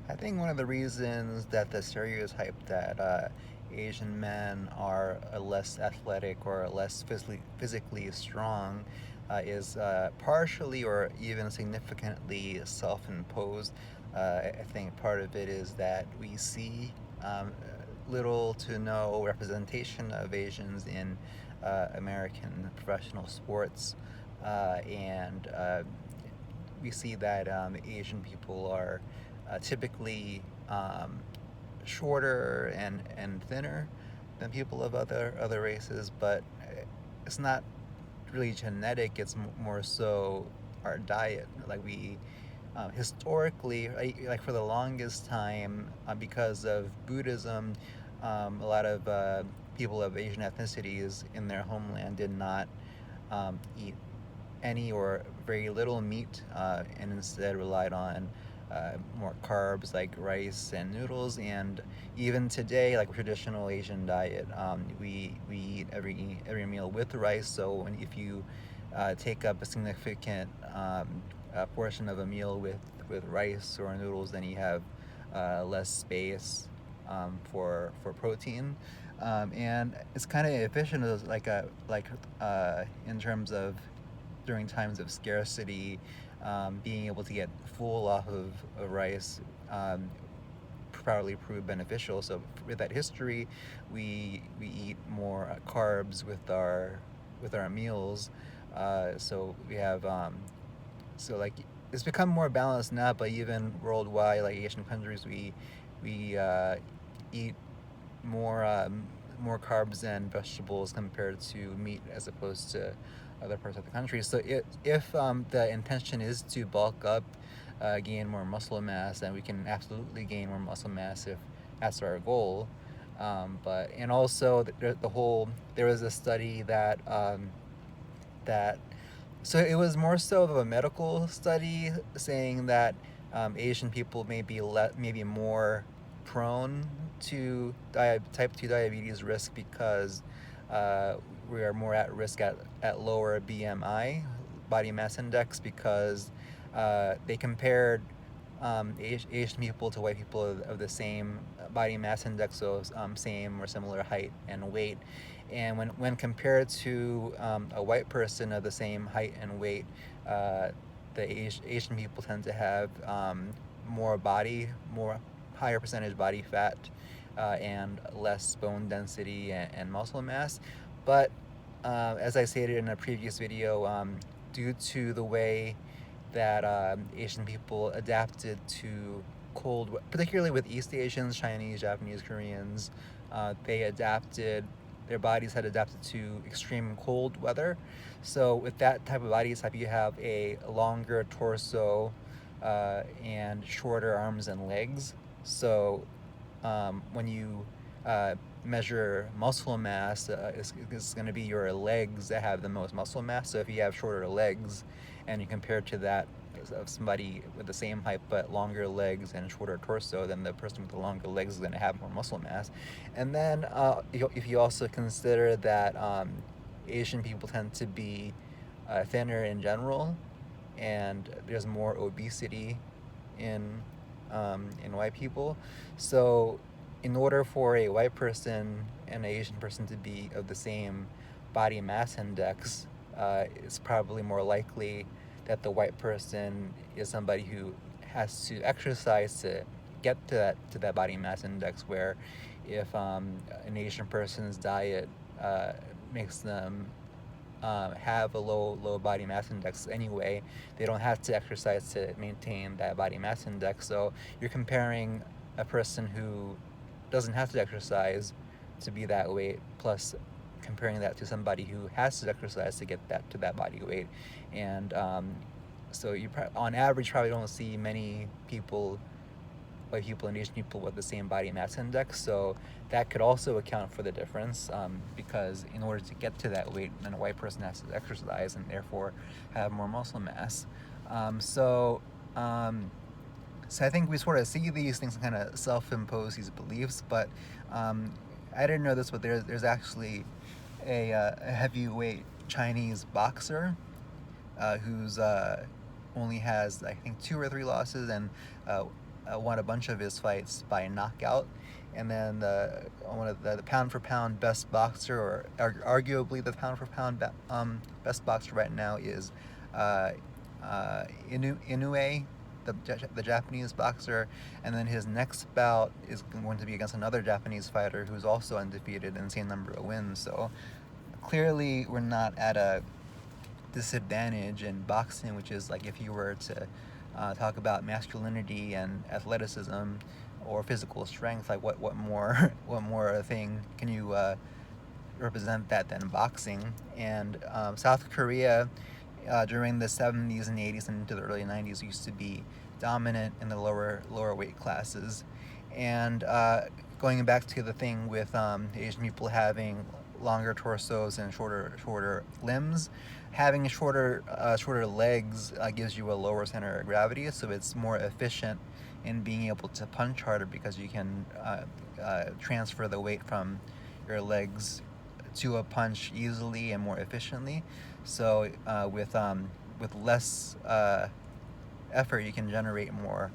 I think one of the reasons that the stereotype that Asian men are less athletic or less physically strong is partially or even significantly self-imposed. I think part of it is that we see little to no representation of Asians in American professional sports, and we see that Asian people are typically shorter and thinner than people of other races, but it's not really genetic. It's more so our diet. Like we historically, like for the longest time, because of Buddhism, a lot of people of Asian ethnicities in their homeland did not eat any or very little meat, and instead relied on more carbs like rice and noodles. And even today, like traditional Asian diet, we eat every meal with rice. So if you take up a significant portion of a meal with rice or noodles, then you have less space for protein, and it's kind of efficient as in terms of during times of scarcity, being able to get full off of rice probably proved beneficial. So with that history, we eat more carbs with our meals. So we have so like it's become more balanced now, but even worldwide, like Asian countries, we eat more more carbs and vegetables compared to meat as opposed to other parts of the country. So if the intention is to bulk up, gain more muscle mass, then we can absolutely gain more muscle mass if that's our goal. But and also there was a study that so it was more so of a medical study saying that Asian people maybe more prone to type 2 diabetes risk because uh, we are more at risk at lower BMI, body mass index, because they compared Asian people to white people of the same body mass index, so same or similar height and weight. And when compared to a white person of the same height and weight, uh, Asian people tend to have more higher percentage body fat, and less bone density and muscle mass. But as I stated in a previous video, due to the way that Asian people adapted to particularly with East Asians, Chinese, Japanese, Koreans, their bodies had adapted to extreme cold weather. So with that type of body type, you have a longer torso and shorter arms and legs. So when you measure muscle mass, it's going to be your legs that have the most muscle mass. So if you have shorter legs and you compare it to that of somebody with the same height but longer legs and shorter torso, then the person with the longer legs is going to have more muscle mass. And then if you also consider that Asian people tend to be thinner in general, and there's more obesity in white people. So, in order for a white person and an Asian person to be of the same body mass index, it's probably more likely that the white person is somebody who has to exercise to get to that body mass index. Where if an Asian person's diet makes them have a low body mass index anyway, they don't have to exercise to maintain that body mass index. So you're comparing a person who doesn't have to exercise to be that weight, plus comparing that to somebody who has to exercise to get that to that body weight. And so on average probably don't see many white people and Asian people with the same body mass index. So that could also account for the difference, because in order to get to that weight, then a white person has to exercise and therefore have more muscle mass. Um, so, um, so I think we sort of see these things kind of self-impose these beliefs, but I didn't know this, but there's actually a heavyweight Chinese boxer who's only has I think 2 or 3 losses, and uh, won a bunch of his fights by knockout. And then one of the pound for pound best boxer, or arguably the pound for pound best boxer right now, is uh, Inoue, the Japanese boxer. And then his next bout is going to be against another Japanese fighter who's also undefeated in the same number of wins. So clearly, we're not at a disadvantage in boxing, which is like if you were to talk about masculinity and athleticism or physical strength, like what more what more thing can you represent that than boxing? And South Korea during the 70s and 80s and into the early 90s used to be dominant in the lower weight classes. And going back to the thing with Asian people having longer torsos and shorter limbs, having shorter legs gives you a lower center of gravity, so it's more efficient in being able to punch harder because you can transfer the weight from your legs to a punch easily and more efficiently. So with less effort, you can generate more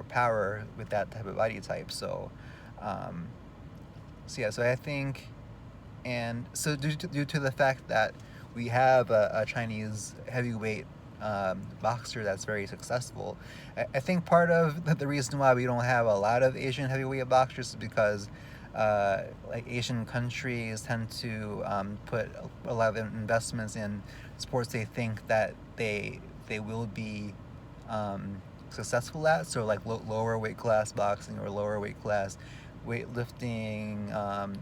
power with that type of body type. Um, so I think, and so due to the fact that we have a Chinese heavyweight boxer that's very successful, I think part of the reason why we don't have a lot of Asian heavyweight boxers is because like Asian countries tend to put a lot of investments in sports they think that they will be successful at. So like lower weight class boxing or lower weight class weightlifting,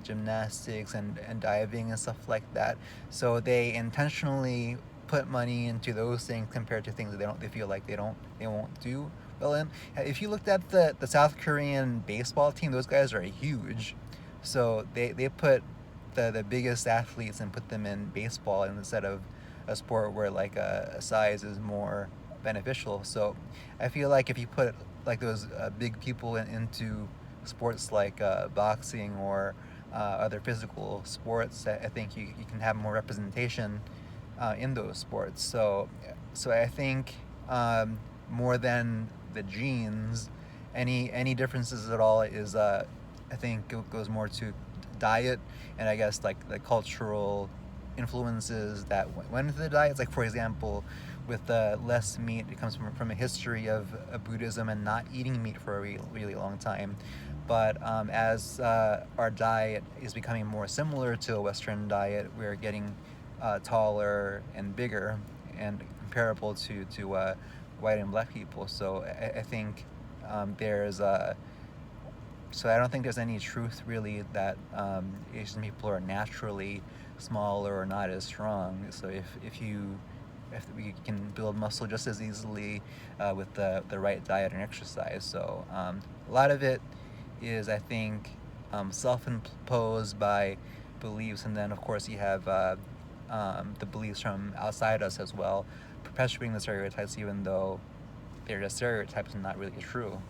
gymnastics, and diving and stuff like that. So they intentionally put money into those things compared to things that they feel like they won't do well in. If you looked at the South Korean baseball team, those guys are huge. So they put the biggest athletes and put them in baseball instead of a sport where like a size is more beneficial. So I feel like if you put like those big people into sports like boxing or other physical sports, I think you can have more representation in those sports. So I think more than the genes, any differences at all is I think it goes more to diet, and I guess like the cultural influences that went into the diets. Like for example, with less meat, it comes from a history of Buddhism and not eating meat for a really long time. But as our diet is becoming more similar to a Western diet, we're getting taller and bigger and comparable to white and black people. So I think there's so I don't think there's any truth really that Asian people are naturally smaller or not as strong. So if we can build muscle just as easily with the right diet and exercise. So a lot of it is, I think, self-imposed by beliefs, and then of course you have the beliefs from outside us as well, perpetuating the stereotypes even though they're just stereotypes and not really true.